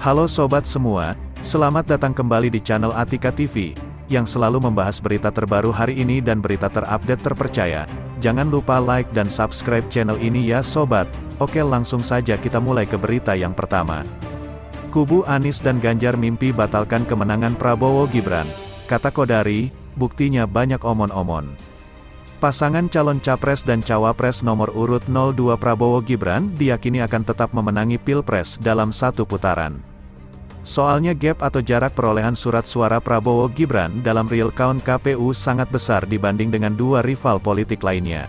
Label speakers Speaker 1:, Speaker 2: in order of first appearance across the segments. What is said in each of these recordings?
Speaker 1: Halo sobat semua, selamat datang kembali di channel Atika TV, yang selalu membahas berita terbaru hari ini dan berita terupdate terpercaya. Jangan lupa like dan subscribe channel ini ya sobat. Oke, langsung saja kita mulai ke berita yang pertama. Kubu Anies dan Ganjar mimpi batalkan kemenangan Prabowo Gibran. Kata Kodari, buktinya banyak omon-omon. Pasangan calon capres dan cawapres nomor urut 02 Prabowo Gibran diyakini akan tetap memenangi Pilpres dalam satu putaran. Soalnya gap atau jarak perolehan surat suara Prabowo Gibran dalam real count KPU sangat besar dibanding dengan dua rival politik lainnya.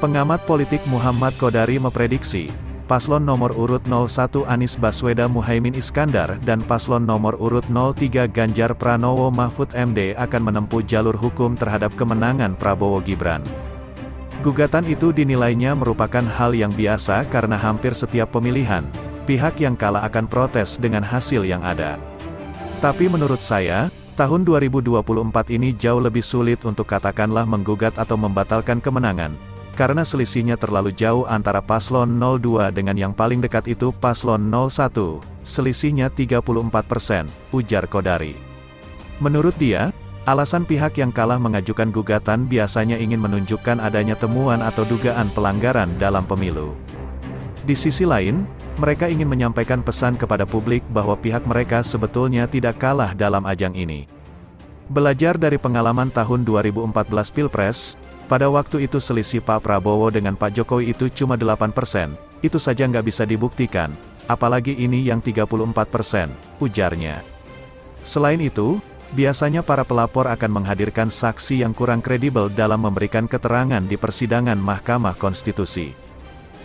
Speaker 1: Pengamat politik Muhammad Kodari memprediksi, paslon nomor urut 01 Anies Baswedan Muhaimin Iskandar dan paslon nomor urut 03 Ganjar Pranowo Mahfud MD akan menempuh jalur hukum terhadap kemenangan Prabowo Gibran. Gugatan itu dinilainya merupakan hal yang biasa karena hampir setiap pemilihan, pihak yang kalah akan protes dengan hasil yang ada. Tapi menurut saya, tahun 2024 ini jauh lebih sulit untuk katakanlah menggugat atau membatalkan kemenangan, karena selisihnya terlalu jauh antara paslon 02 dengan yang paling dekat itu paslon 01, selisihnya 34%, ujar Kodari. Menurut dia, alasan pihak yang kalah mengajukan gugatan biasanya ingin menunjukkan adanya temuan atau dugaan pelanggaran dalam pemilu. Di sisi lain, mereka ingin menyampaikan pesan kepada publik bahwa pihak mereka sebetulnya tidak kalah dalam ajang ini. Belajar dari pengalaman tahun 2014 Pilpres, pada waktu itu selisih Pak Prabowo dengan Pak Jokowi itu cuma 8%, itu saja nggak bisa dibuktikan, apalagi ini yang 34%, ujarnya. Selain itu, biasanya para pelapor akan menghadirkan saksi yang kurang kredibel dalam memberikan keterangan di persidangan Mahkamah Konstitusi.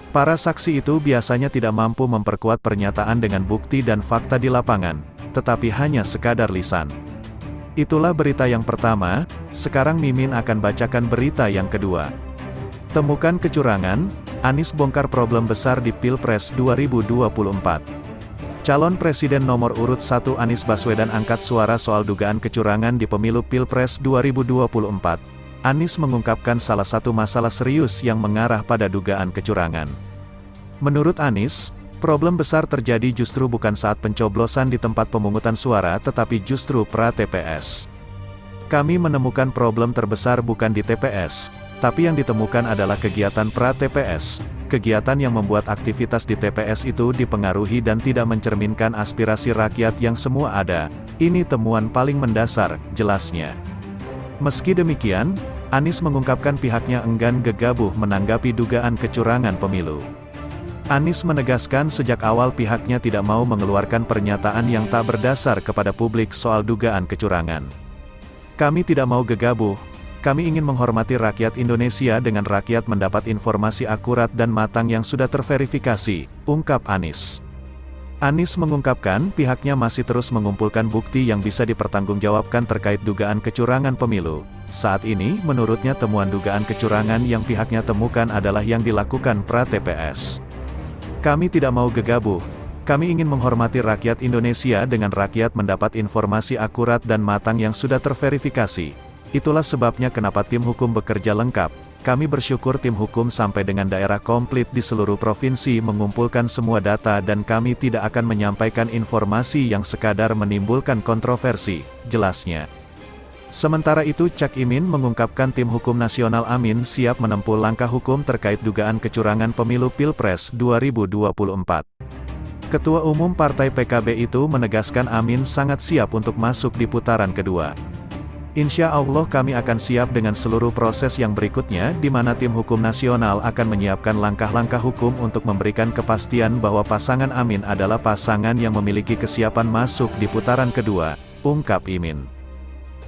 Speaker 1: Para saksi itu biasanya tidak mampu memperkuat pernyataan dengan bukti dan fakta di lapangan, tetapi hanya sekadar lisan. Itulah berita yang pertama, sekarang Mimin akan bacakan berita yang kedua. Temukan kecurangan, Anies bongkar problem besar di Pilpres 2024. Calon Presiden nomor urut 1 Anies Baswedan angkat suara soal dugaan kecurangan di pemilu Pilpres 2024. Anies mengungkapkan salah satu masalah serius yang mengarah pada dugaan kecurangan. Menurut Anies, problem besar terjadi justru bukan saat pencoblosan di tempat pemungutan suara tetapi justru pra-TPS. Kami menemukan problem terbesar bukan di TPS, tapi yang ditemukan adalah kegiatan pra-TPS, kegiatan yang membuat aktivitas di TPS itu dipengaruhi dan tidak mencerminkan aspirasi rakyat yang semua ada. Ini temuan paling mendasar, jelasnya. Meski demikian, Anies mengungkapkan pihaknya enggan gegabah menanggapi dugaan kecurangan pemilu. Anies menegaskan sejak awal pihaknya tidak mau mengeluarkan pernyataan yang tak berdasar kepada publik soal dugaan kecurangan. Kami tidak mau gegabah, kami ingin menghormati rakyat Indonesia dengan rakyat mendapat informasi akurat dan matang yang sudah terverifikasi, ungkap Anies. Anies mengungkapkan pihaknya masih terus mengumpulkan bukti yang bisa dipertanggungjawabkan terkait dugaan kecurangan pemilu. Saat ini, menurutnya temuan dugaan kecurangan yang pihaknya temukan adalah yang dilakukan pra-TPS. Kami tidak mau gegabah, kami ingin menghormati rakyat Indonesia dengan rakyat mendapat informasi akurat dan matang yang sudah terverifikasi. Itulah sebabnya kenapa tim hukum bekerja lengkap. Kami bersyukur tim hukum sampai dengan daerah komplit di seluruh provinsi mengumpulkan semua data dan kami tidak akan menyampaikan informasi yang sekadar menimbulkan kontroversi, jelasnya. Sementara itu Cak Imin mengungkapkan tim hukum nasional Amin siap menempuh langkah hukum terkait dugaan kecurangan pemilu Pilpres 2024. Ketua Umum Partai PKB itu menegaskan Amin sangat siap untuk masuk di putaran kedua. Insya Allah kami akan siap dengan seluruh proses yang berikutnya di mana tim hukum nasional akan menyiapkan langkah-langkah hukum untuk memberikan kepastian bahwa pasangan Amin adalah pasangan yang memiliki kesiapan masuk di putaran kedua, ungkap Imin.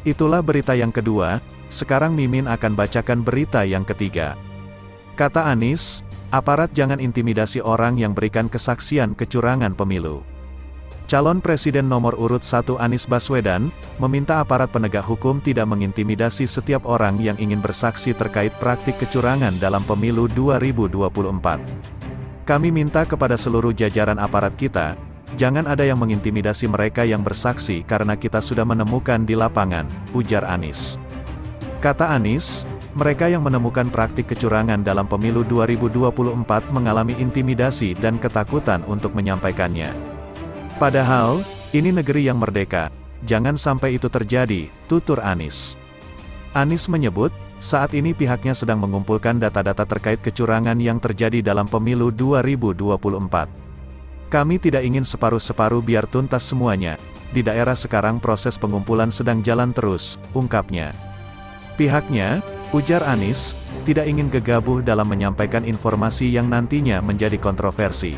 Speaker 1: Itulah berita yang kedua, sekarang Mimin akan bacakan berita yang ketiga. Kata Anies, aparat jangan intimidasi orang yang berikan kesaksian kecurangan pemilu. Calon Presiden nomor urut 1 Anies Baswedan, meminta aparat penegak hukum tidak mengintimidasi setiap orang yang ingin bersaksi terkait praktik kecurangan dalam pemilu 2024. Kami minta kepada seluruh jajaran aparat kita, jangan ada yang mengintimidasi mereka yang bersaksi karena kita sudah menemukan di lapangan, ujar Anies. Kata Anies, mereka yang menemukan praktik kecurangan dalam pemilu 2024 mengalami intimidasi dan ketakutan untuk menyampaikannya. Padahal, ini negeri yang merdeka. Jangan sampai itu terjadi, tutur Anies. Anies menyebut, saat ini pihaknya sedang mengumpulkan data-data terkait kecurangan yang terjadi dalam pemilu 2024. Kami tidak ingin separuh-separuh biar tuntas semuanya. Di daerah sekarang proses pengumpulan sedang jalan terus, ungkapnya. Pihaknya, ujar Anies, tidak ingin gegabah dalam menyampaikan informasi yang nantinya menjadi kontroversi.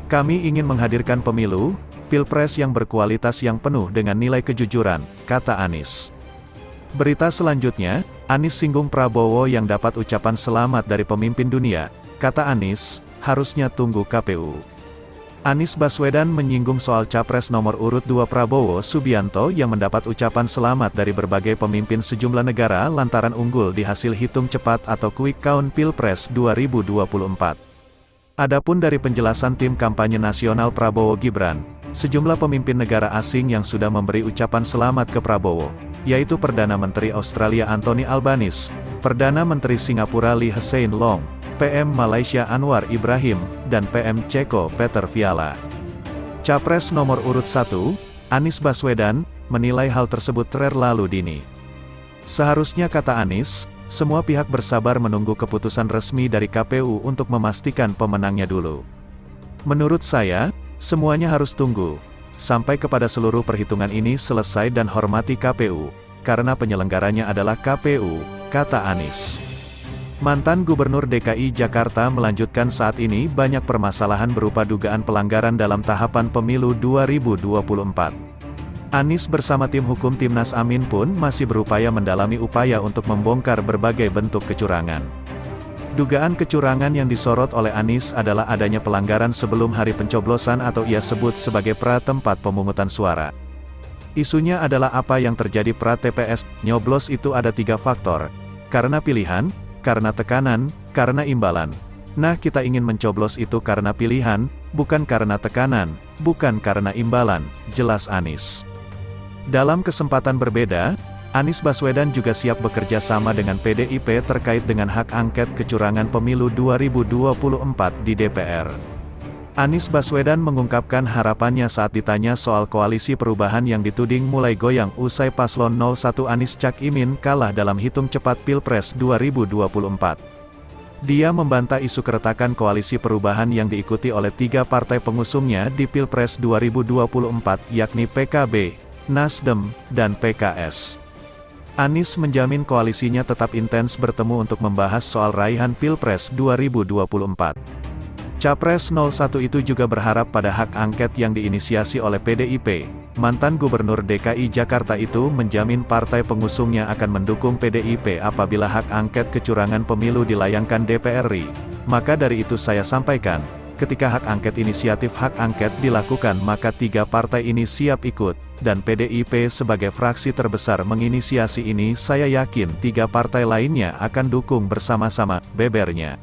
Speaker 1: Kami ingin menghadirkan pemilu, Pilpres yang berkualitas yang penuh dengan nilai kejujuran, kata Anies. Berita selanjutnya, Anies singgung Prabowo yang dapat ucapan selamat dari pemimpin dunia, kata Anies, harusnya tunggu KPU. Anies Baswedan menyinggung soal Capres nomor urut 2 Prabowo Subianto yang mendapat ucapan selamat dari berbagai pemimpin sejumlah negara lantaran unggul di hasil hitung cepat atau quick count Pilpres 2024. Adapun dari penjelasan tim kampanye nasional Prabowo Gibran, sejumlah pemimpin negara asing yang sudah memberi ucapan selamat ke Prabowo, yaitu Perdana Menteri Australia Anthony Albanese, Perdana Menteri Singapura Lee Hsien Loong, PM Malaysia Anwar Ibrahim, dan PM Ceko Peter Fiala. Capres nomor urut 1, Anies Baswedan, menilai hal tersebut terlalu dini. Seharusnya kata Anies, semua pihak bersabar menunggu keputusan resmi dari KPU untuk memastikan pemenangnya dulu. Menurut saya, semuanya harus tunggu, sampai kepada seluruh perhitungan ini selesai dan hormati KPU, karena penyelenggaranya adalah KPU, kata Anies. Mantan Gubernur DKI Jakarta melanjutkan saat ini banyak permasalahan berupa dugaan pelanggaran dalam tahapan pemilu 2024. Anies bersama tim hukum Timnas Amin pun masih berupaya mendalami upaya untuk membongkar berbagai bentuk kecurangan. Dugaan kecurangan yang disorot oleh Anies adalah adanya pelanggaran sebelum hari pencoblosan atau ia sebut sebagai pra-tempat pemungutan suara. Isunya adalah apa yang terjadi pra-TPS, nyoblos itu ada 3 faktor. Karena pilihan, karena tekanan, karena imbalan. Nah kita ingin mencoblos itu karena pilihan, bukan karena tekanan, bukan karena imbalan, jelas Anies. Dalam kesempatan berbeda, Anies Baswedan juga siap bekerja sama dengan PDIP terkait dengan hak angket kecurangan pemilu 2024 di DPR. Anies Baswedan mengungkapkan harapannya saat ditanya soal koalisi perubahan yang dituding mulai goyang usai paslon 01 Anies Cak Imin kalah dalam hitung cepat Pilpres 2024. Dia membantah isu keretakan koalisi perubahan yang diikuti oleh 3 partai pengusungnya di Pilpres 2024 yakni PKB, Nasdem, dan PKS. Anies menjamin koalisinya tetap intens bertemu untuk membahas soal raihan Pilpres 2024. Capres 01 itu juga berharap pada hak angket yang diinisiasi oleh PDIP. Mantan Gubernur DKI Jakarta itu menjamin partai pengusungnya akan mendukung PDIP apabila hak angket kecurangan pemilu dilayangkan DPR RI. Maka dari itu saya sampaikan, ketika hak angket inisiatif hak angket dilakukan maka 3 partai ini siap ikut, dan PDIP sebagai fraksi terbesar menginisiasi ini saya yakin 3 partai lainnya akan dukung bersama-sama, bebernya.